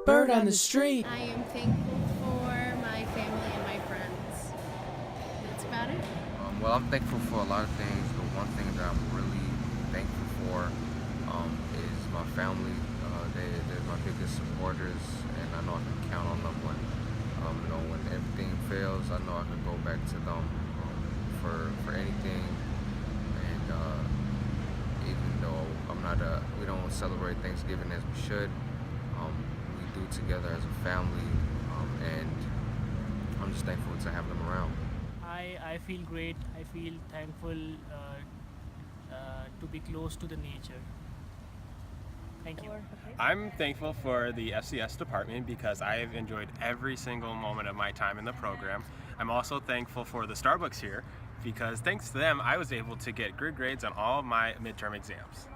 Bird on the street. I am thankful for my family and my friends. That's about it. Well, I'm thankful for a lot of things, but one thing that I'm really thankful for is my family. They're my biggest supporters, and I know I can count on them when everything fails. I know I can go back to them for anything. And even though we don't celebrate Thanksgiving as we should, we do together as a family, and I'm just thankful to have them around. I feel great. I feel thankful to be close to the nature. Thank you. I'm thankful for the FCS department because I have enjoyed every single moment of my time in the program. I'm also thankful for the Starbucks here because thanks to them I was able to get good grades on all of my midterm exams.